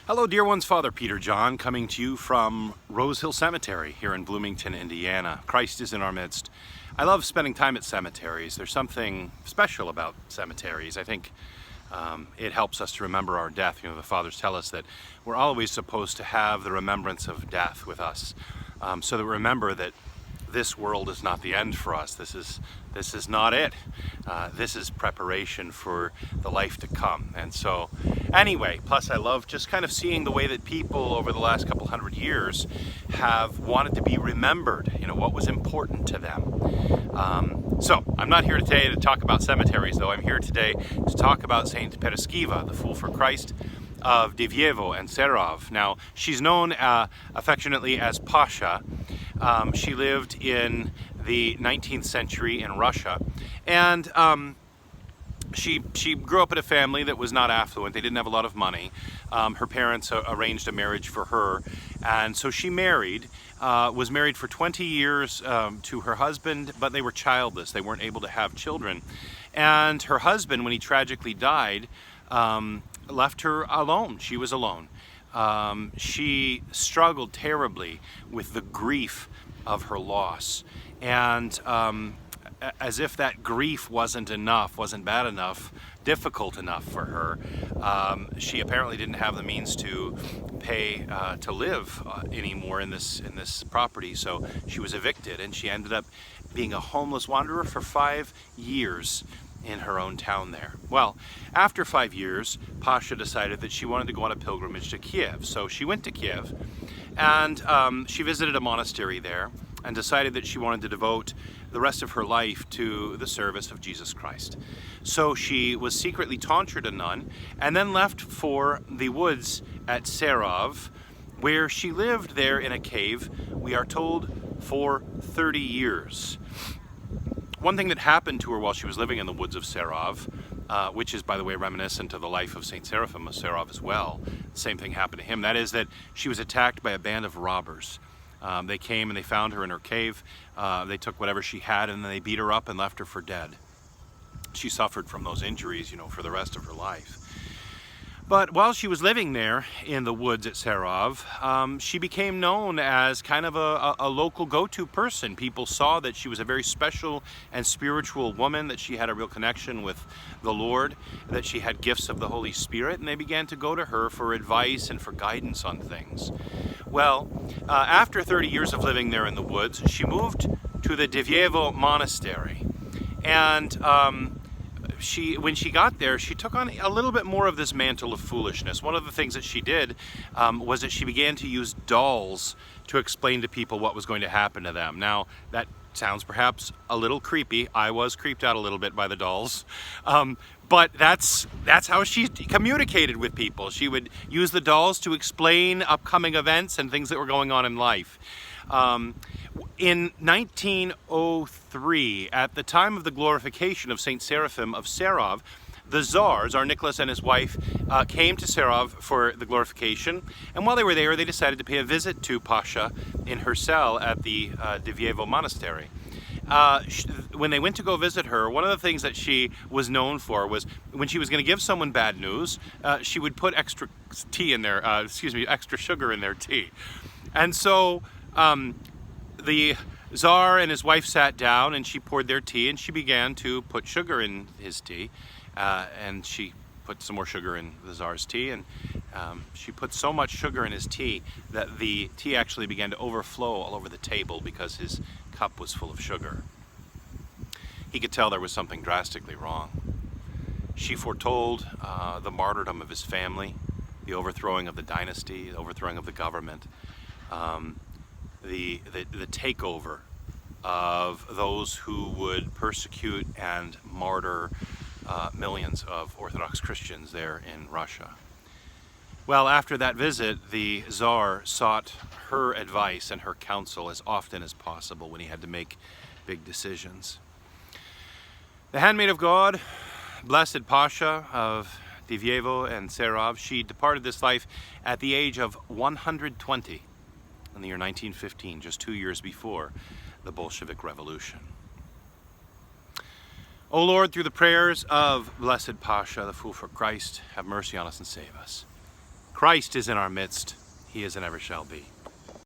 Hello, dear ones. Father Peter John coming to you from Rose Hill Cemetery here in Bloomington, Indiana. Christ is in our midst. I love spending time at cemeteries. There's something special about cemeteries. I think it helps us to remember our death. You know, the fathers tell us that we're always supposed to have the remembrance of death with us, so that we remember that this world is not the end for us. This is not it. This is preparation for the life to come. And so anyway, plus I love just kind of seeing the way that people over the last couple hundred years have wanted to be remembered, you know, what was important to them. So I'm not here today to talk about cemeteries, though. I'm here today to talk about Saint Pereskiva, the Fool for Christ of Divyevo and Sarov. Now, she's known affectionately as Pasha. She lived in the 19th century in Russia, and she grew up in a family that was not affluent. They didn't have a lot of money. Her parents arranged a marriage for her, and so she was married for 20 years to her husband, but they were childless. They weren't able to have children. And her husband, when he tragically died, left her alone. She was alone. She struggled terribly with the grief of her loss. And as if that grief wasn't bad enough, difficult enough for her, she apparently didn't have the means to pay to live anymore in this property. So she was evicted, and she ended up being a homeless wanderer for 5 years in her own town there. Well, after 5 years, Pasha decided that she wanted to go on a pilgrimage to Kiev. So she went to Kiev, and she visited a monastery there and decided that she wanted to devote the rest of her life to the service of Jesus Christ. So she was secretly tonsured a nun and then left for the woods at Sarov, where she lived there in a cave, we are told, for 30 years. One thing that happened to her while she was living in the woods of Sarov, which is, by the way, reminiscent of the life of Saint Seraphim of Sarov as well. The same thing happened to him. That is that she was attacked by a band of robbers. They came and they found her in her cave. They took whatever she had, and then they beat her up and left her for dead. She suffered from those injuries, you know, for the rest of her life. But while she was living there in the woods at Sarov, she became known as kind of a local go-to person. People saw that she was a very special and spiritual woman, that she had a real connection with the Lord, that she had gifts of the Holy Spirit, and they began to go to her for advice and for guidance on things. Well, after 30 years of living there in the woods, she moved to the Divyevo monastery, and when she got there, she took on a little bit more of this mantle of foolishness. One of the things that she did was that she began to use dolls to explain to people what was going to happen to them. Now, that sounds perhaps a little creepy. I was creeped out a little bit by the dolls. But that's how she communicated with people. She would use the dolls to explain upcoming events and things that were going on in life. In 1903, at the time of the glorification of Saint Seraphim of Sarov, the Tsar, Tsar Nicholas and his wife, came to Sarov for the glorification, and while they were there, they decided to pay a visit to Pasha in her cell at the Divyevo monastery. When they went to go visit her, one of the things that she was known for was when she was going to give someone bad news, she would put extra extra sugar in their tea. And so the Tsar and his wife sat down, and she poured their tea, and she began to put sugar in his tea, and she put some more sugar in the Tsar's tea, and she put so much sugar in his tea that the tea actually began to overflow all over the table because his cup was full of sugar. He could tell there was something drastically wrong. She foretold the martyrdom of his family, the overthrowing of the dynasty, the overthrowing of the government, the takeover of those who would persecute and martyr millions of Orthodox Christians there in Russia. Well, after that visit, the Tsar sought her advice and her counsel as often as possible when he had to make big decisions. The handmaid of God, Blessed Pasha of Divyevo and Sarov, she departed this life at the age of 120 in the year 1915, just 2 years before the Bolshevik Revolution. O Lord, through the prayers of Blessed Pasha, the Fool for Christ, have mercy on us and save us. Christ is in our midst. He is and ever shall be.